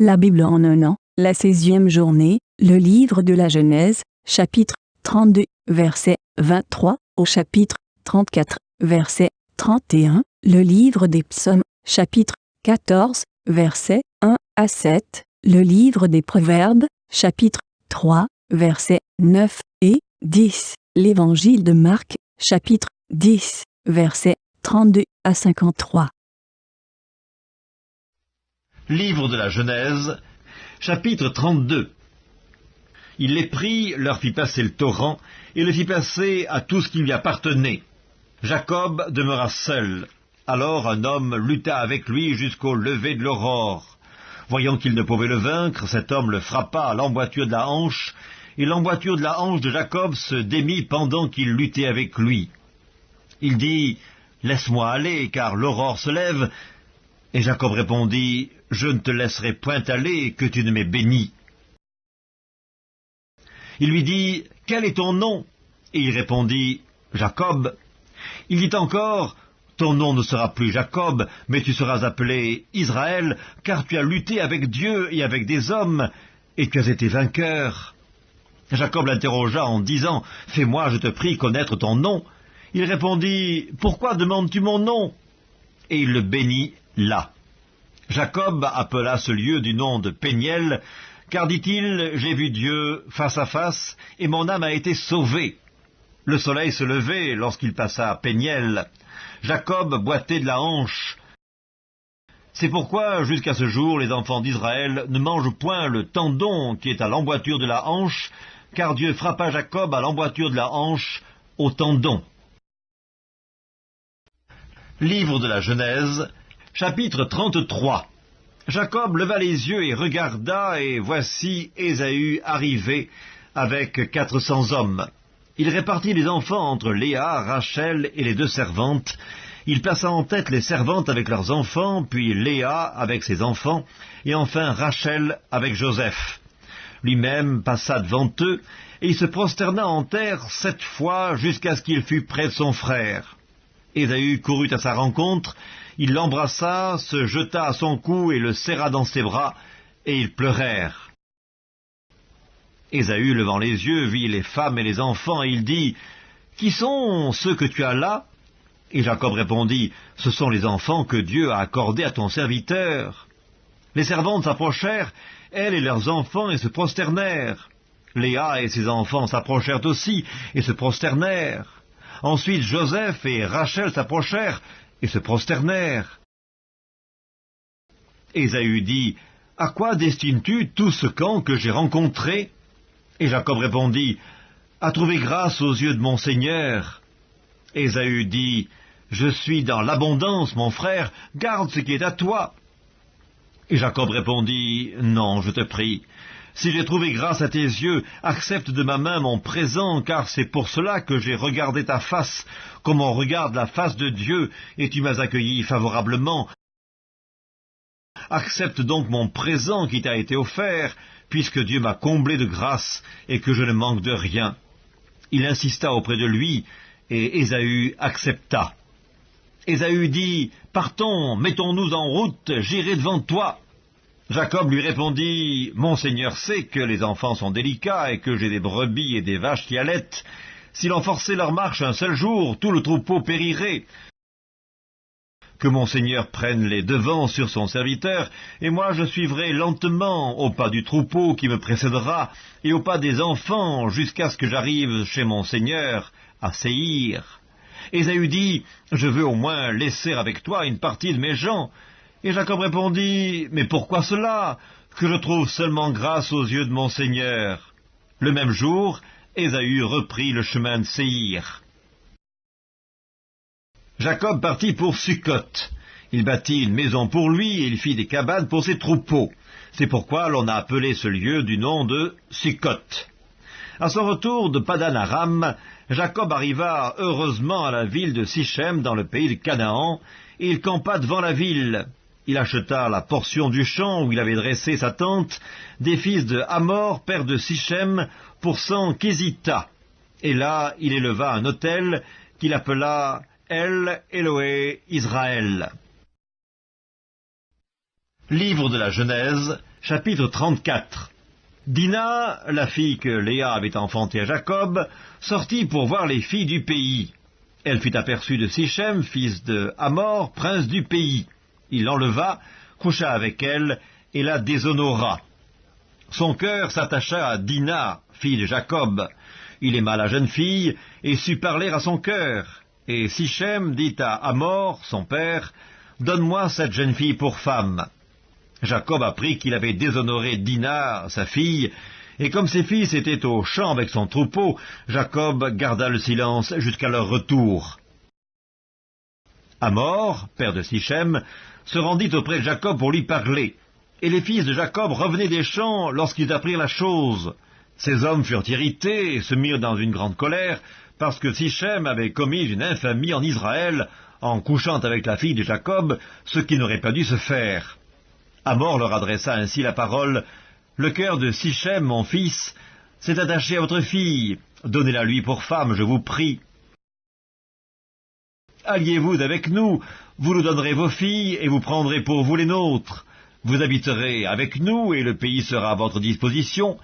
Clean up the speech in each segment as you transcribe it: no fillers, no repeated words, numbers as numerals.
La Bible en un an, la 16e journée, le livre de la Genèse, chapitre 32, verset 23, au chapitre 34, verset 31, le livre des Psaumes, chapitre 14, versets 1 à 7, le livre des Proverbes, chapitre 3, versets 9 et 10, l'évangile de Marc, chapitre 10, versets 32 à 53. Livre de la Genèse, chapitre 32. Il les prit, leur fit passer le torrent, et le fit passer à tout ce qui lui appartenait. Jacob demeura seul. Alors un homme lutta avec lui jusqu'au lever de l'aurore. Voyant qu'il ne pouvait le vaincre, cet homme le frappa à l'emboîture de la hanche, et l'emboîture de la hanche de Jacob se démit pendant qu'il luttait avec lui. Il dit, « Laisse-moi aller, car l'aurore se lève. » Et Jacob répondit, « Je ne te laisserai point aller, que tu ne m'aies béni. » Il lui dit, « Quel est ton nom ?» Et il répondit, « Jacob. » Il dit encore, « Ton nom ne sera plus Jacob, mais tu seras appelé Israël, car tu as lutté avec Dieu et avec des hommes, et tu as été vainqueur. » Jacob l'interrogea en disant, « Fais-moi, je te prie, connaître ton nom. » Il répondit, « Pourquoi demandes-tu mon nom ?» Et il le bénit là. Jacob appela ce lieu du nom de Péniel, car, dit-il, j'ai vu Dieu face à face, et mon âme a été sauvée. Le soleil se levait lorsqu'il passa à Péniel. Jacob boitait de la hanche. C'est pourquoi, jusqu'à ce jour, les enfants d'Israël ne mangent point le tendon qui est à l'emboîture de la hanche, car Dieu frappa Jacob à l'emboîture de la hanche, au tendon. Livre de la Genèse, chapitre 33. Jacob leva les yeux et regarda, et voici Ésaü arrivé avec 400 hommes. Il répartit les enfants entre Léa, Rachel et les deux servantes. Il plaça en tête les servantes avec leurs enfants, puis Léa avec ses enfants, et enfin Rachel avec Joseph. Lui-même passa devant eux, et il se prosterna en terre 7 fois jusqu'à ce qu'il fût près de son frère. Ésaü courut à sa rencontre, il l'embrassa, se jeta à son cou et le serra dans ses bras, et ils pleurèrent. Ésaü, levant les yeux, vit les femmes et les enfants, et il dit, « Qui sont ceux que tu as là ?» Et Jacob répondit, « Ce sont les enfants que Dieu a accordés à ton serviteur. » Les servantes s'approchèrent, elles et leurs enfants, et se prosternèrent. Léa et ses enfants s'approchèrent aussi, et se prosternèrent. Ensuite Joseph et Rachel s'approchèrent, et se prosternèrent. Ésaü dit, « À quoi destines-tu tout ce camp que j'ai rencontré ?» Et Jacob répondit, « À trouver grâce aux yeux de mon Seigneur. » Ésaü dit, « Je suis dans l'abondance, mon frère, garde ce qui est à toi. » Et Jacob répondit, « Non, je te prie. Si j'ai trouvé grâce à tes yeux, accepte de ma main mon présent, car c'est pour cela que j'ai regardé ta face, comme on regarde la face de Dieu, et tu m'as accueilli favorablement. Accepte donc mon présent qui t'a été offert, puisque Dieu m'a comblé de grâce, et que je ne manque de rien. » Il insista auprès de lui, et Ésaü accepta. Ésaü dit, « Partons, mettons-nous en route, j'irai devant toi. » Jacob lui répondit, « Mon Seigneur sait que les enfants sont délicats et que j'ai des brebis et des vaches qui allaitent. Si l'on forçait leur marche un seul jour, tout le troupeau périrait. Que mon Seigneur prenne les devants sur son serviteur, et moi je suivrai lentement au pas du troupeau qui me précédera, et au pas des enfants, jusqu'à ce que j'arrive chez mon Seigneur, à Séhir. » Ésaü dit, « Je veux au moins laisser avec toi une partie de mes gens. » Et Jacob répondit, « Mais pourquoi cela? Que je trouve seulement grâce aux yeux de mon Seigneur. » Le même jour, Ésaü reprit le chemin de Séhir. Jacob partit pour Sukkot. Il bâtit une maison pour lui et il fit des cabanes pour ses troupeaux. C'est pourquoi l'on a appelé ce lieu du nom de Sukkot. À son retour de Padan Aram, Jacob arriva heureusement à la ville de Sichem dans le pays de Canaan, et il campa devant la ville. Il acheta la portion du champ où il avait dressé sa tente des fils de Hamor, père de Sichem, pour 100 késitas. Et là, il éleva un autel qu'il appela El Eloé Israël. Livre de la Genèse, Chapitre 34. Dina, la fille que Léa avait enfantée à Jacob, sortit pour voir les filles du pays. Elle fut aperçue de Sichem, fils de Hamor, prince du pays. Il l'enleva, coucha avec elle, et la déshonora. Son cœur s'attacha à Dina, fille de Jacob. Il aima la jeune fille, et sut parler à son cœur. Et Sichem dit à Hamor, son père, « Donne-moi cette jeune fille pour femme. » Jacob apprit qu'il avait déshonoré Dina, sa fille, et comme ses fils étaient au champ avec son troupeau, Jacob garda le silence jusqu'à leur retour. Hamor, père de Sichem, se rendit auprès de Jacob pour lui parler, et les fils de Jacob revenaient des champs lorsqu'ils apprirent la chose. Ces hommes furent irrités et se mirent dans une grande colère, parce que Sichem avait commis une infamie en Israël, en couchant avec la fille de Jacob, ce qui n'aurait pas dû se faire. Hamor leur adressa ainsi la parole, « Le cœur de Sichem, mon fils, s'est attaché à votre fille. Donnez-la lui pour femme, je vous prie. Alliez-vous avec nous, vous nous donnerez vos filles, et vous prendrez pour vous les nôtres. Vous habiterez avec nous, et le pays sera à votre disposition.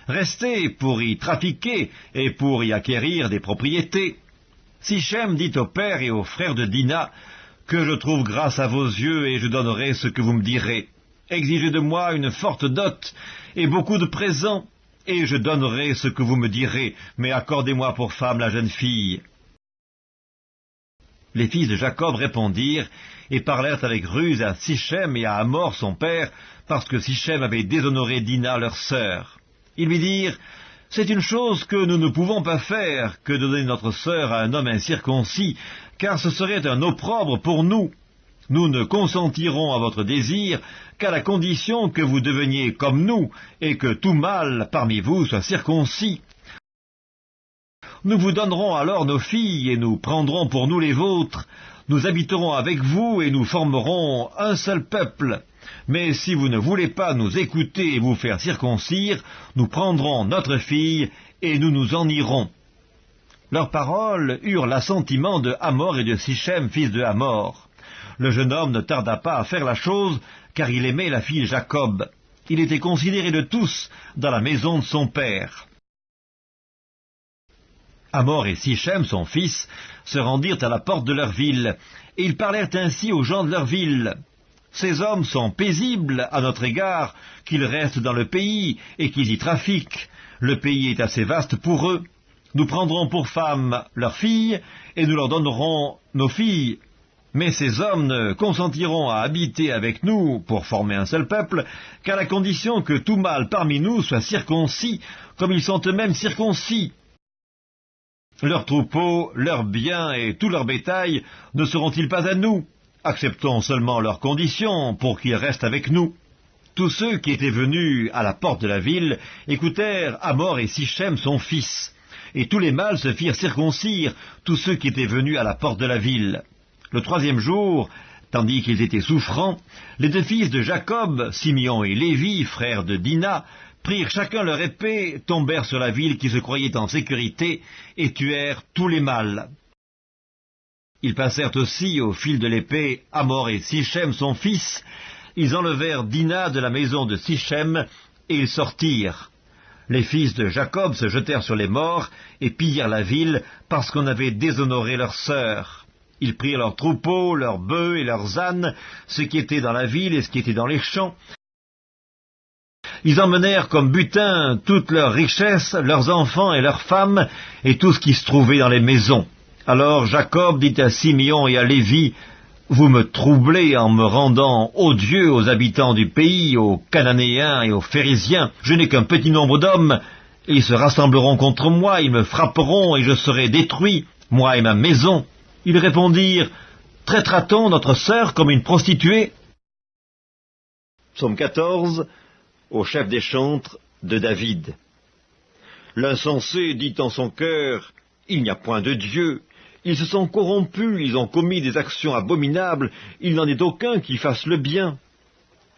Restez pour y trafiquer, et pour y acquérir des propriétés. » Sichem dit au père et aux frères de Dina, « Que je trouve grâce à vos yeux, et je donnerai ce que vous me direz. Exigez de moi une forte dot et beaucoup de présents, et je donnerai ce que vous me direz, mais accordez-moi pour femme la jeune fille. » Les fils de Jacob répondirent, et parlèrent avec ruse à Sichem et à Hamor son père, parce que Sichem avait déshonoré Dina leur sœur. Ils lui dirent, « C'est une chose que nous ne pouvons pas faire, que de donner notre sœur à un homme incirconcis, car ce serait un opprobre pour nous. Nous ne consentirons à votre désir qu'à la condition que vous deveniez comme nous, et que tout mâle parmi vous soit circoncis. Nous vous donnerons alors nos filles, et nous prendrons pour nous les vôtres. Nous habiterons avec vous, et nous formerons un seul peuple. Mais si vous ne voulez pas nous écouter et vous faire circoncire, nous prendrons notre fille, et nous nous en irons. » Leurs paroles eurent l'assentiment de Hamor et de Sichem, fils de Hamor. Le jeune homme ne tarda pas à faire la chose, car il aimait la fille de Jacob. Il était considéré de tous dans la maison de son père. Hamor et Sichem, son fils, se rendirent à la porte de leur ville, et ils parlèrent ainsi aux gens de leur ville. « Ces hommes sont paisibles à notre égard, qu'ils restent dans le pays et qu'ils y trafiquent. Le pays est assez vaste pour eux. Nous prendrons pour femmes leurs filles, et nous leur donnerons nos filles. Mais ces hommes ne consentiront à habiter avec nous pour former un seul peuple, qu'à la condition que tout mâle parmi nous soit circoncis, comme ils sont eux-mêmes circoncis. Leurs troupeaux, leurs biens et tout leur bétail ne seront-ils pas à nous? Acceptons seulement leurs conditions pour qu'ils restent avec nous. » Tous ceux qui étaient venus à la porte de la ville écoutèrent Hamor et Sichem son fils, et tous les mâles se firent circoncire, tous ceux qui étaient venus à la porte de la ville. Le troisième jour, tandis qu'ils étaient souffrants, les deux fils de Jacob, Simeon et Lévi, frères de Dina, prirent chacun leur épée, tombèrent sur la ville qui se croyait en sécurité, et tuèrent tous les mâles. Ils passèrent aussi au fil de l'épée Hamor et Sichem son fils. Ils enlevèrent Dina de la maison de Sichem, et ils sortirent. Les fils de Jacob se jetèrent sur les morts, et pillèrent la ville, parce qu'on avait déshonoré leur sœur. Ils prirent leurs troupeaux, leurs bœufs et leurs ânes, ce qui était dans la ville et ce qui était dans les champs. Ils emmenèrent comme butin toutes leurs richesses, leurs enfants et leurs femmes, et tout ce qui se trouvait dans les maisons. Alors Jacob dit à Simeon et à Lévi, « Vous me troublez en me rendant odieux aux habitants du pays, aux Cananéens et aux Phérésiens. Je n'ai qu'un petit nombre d'hommes. Ils se rassembleront contre moi, ils me frapperont et je serai détruit, moi et ma maison. » Ils répondirent, « Traitera-t-on notre sœur comme une prostituée ?» Psaume 14, au chef des chantres de David. L'insensé dit en son cœur, « Il n'y a point de Dieu. » Ils se sont corrompus, ils ont commis des actions abominables, il n'en est aucun qui fasse le bien.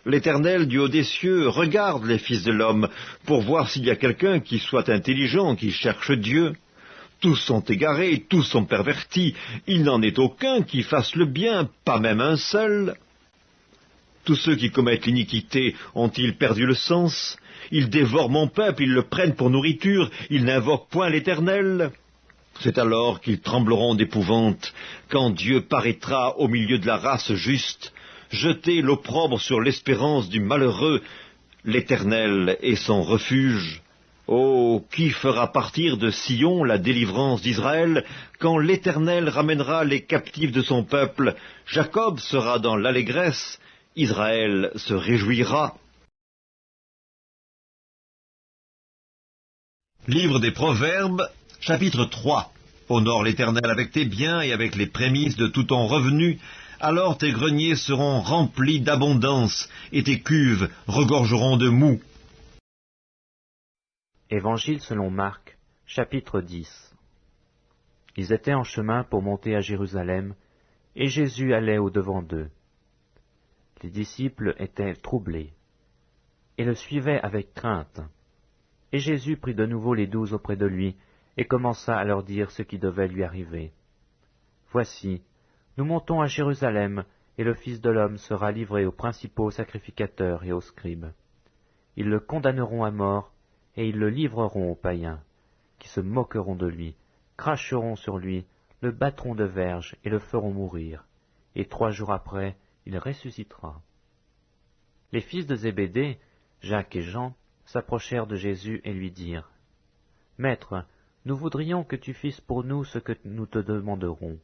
L'Éternel du haut des cieux regarde les fils de l'homme, pour voir s'il y a quelqu'un qui soit intelligent, qui cherche Dieu. Tous sont égarés, tous sont pervertis, il n'en est aucun qui fasse le bien, pas même un seul. Tous ceux qui commettent l'iniquité ont-ils perdu le sens? Ils dévorent mon peuple, ils le prennent pour nourriture, ils n'invoquent point l'Éternel. C'est alors qu'ils trembleront d'épouvante, quand Dieu paraîtra au milieu de la race juste. Jeter l'opprobre sur l'espérance du malheureux, l'Éternel est son refuge. Oh, qui fera partir de Sion la délivrance d'Israël, quand l'Éternel ramènera les captifs de son peuple? Jacob sera dans l'allégresse, Israël se réjouira. Livre des Proverbes, chapitre 3. Honore l'Éternel avec tes biens et avec les prémices de tout ton revenu, alors tes greniers seront remplis d'abondance, et tes cuves regorgeront de moût. Évangile selon Marc, chapitre 10. Ils étaient en chemin pour monter à Jérusalem, et Jésus allait au-devant d'eux. Les disciples étaient troublés, et le suivaient avec crainte. Et Jésus prit de nouveau les 12 auprès de lui, et commença à leur dire ce qui devait lui arriver. Voici, nous montons à Jérusalem, et le Fils de l'homme sera livré aux principaux sacrificateurs et aux scribes. Ils le condamneront à mort, et ils le livreront aux païens, qui se moqueront de lui, cracheront sur lui, le battront de verges et le feront mourir, et 3 jours après, il ressuscitera. Les fils de Zébédée, Jacques et Jean, s'approchèrent de Jésus et lui dirent, « Maître, nous voudrions que tu fisses pour nous ce que nous te demanderons. »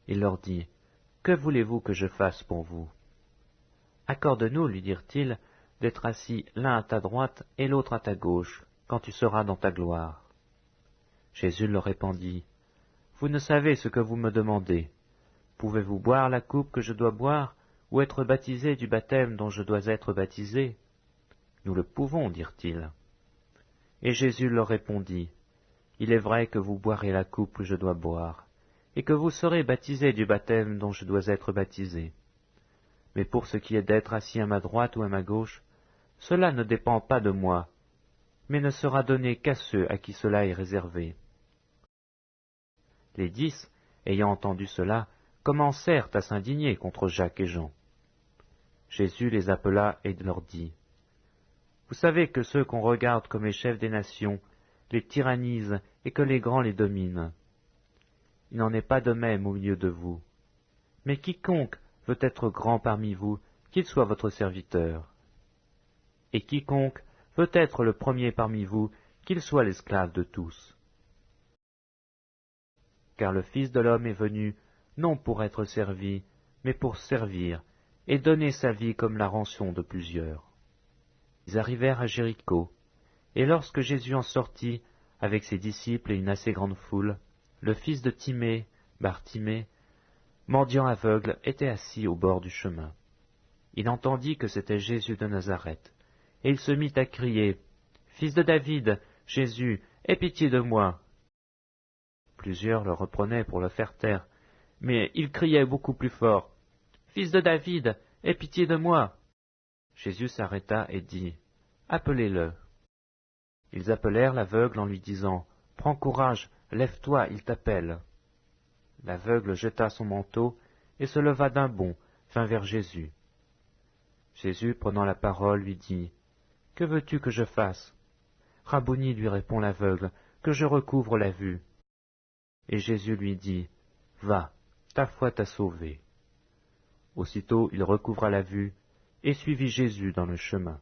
Il leur dit, « Que voulez-vous que je fasse pour vous ?» « Accorde-nous, lui dirent-ils, d'être assis l'un à ta droite et l'autre à ta gauche, quand tu seras dans ta gloire. » Jésus leur répondit, « Vous ne savez ce que vous me demandez. Pouvez-vous boire la coupe que je dois boire, ou être baptisé du baptême dont je dois être baptisé? » Nous le pouvons, dirent-ils. Et Jésus leur répondit, « Il est vrai que vous boirez la coupe que je dois boire, et que vous serez baptisés du baptême dont je dois être baptisé. Mais pour ce qui est d'être assis à ma droite ou à ma gauche, cela ne dépend pas de moi, mais ne sera donné qu'à ceux à qui cela est réservé. » Les 10, ayant entendu cela, commencèrent à s'indigner contre Jacques et Jean. Jésus les appela et leur dit, « Vous savez que ceux qu'on regarde comme les chefs des nations les tyrannisent et que les grands les dominent. Il n'en est pas de même au milieu de vous. Mais quiconque veut être grand parmi vous, qu'il soit votre serviteur. Et quiconque veut être le premier parmi vous, qu'il soit l'esclave de tous. Car le Fils de l'homme est venu, non pour être servi, mais pour servir, et donner sa vie comme la rançon de plusieurs. » Ils arrivèrent à Jéricho, et lorsque Jésus en sortit, avec ses disciples et une assez grande foule, le fils de Timée, Bartimée, mendiant aveugle, était assis au bord du chemin. Il entendit que c'était Jésus de Nazareth, et il se mit à crier, « Fils de David, Jésus, aie pitié de moi !» Plusieurs le reprenaient pour le faire taire, mais il criait beaucoup plus fort, « Fils de David, aie pitié de moi !» Jésus s'arrêta et dit, « Appelez-le. » Ils appelèrent l'aveugle en lui disant, « Prends courage, lève-toi, il t'appelle. » L'aveugle jeta son manteau et se leva d'un bond, vint vers Jésus. Jésus, prenant la parole, lui dit, « Que veux-tu que je fasse ?» « Rabboni, lui répond l'aveugle, « que je recouvre la vue. » Et Jésus lui dit, « Va, ta foi t'a sauvé. » Aussitôt il recouvra la vue et suivit Jésus dans le chemin.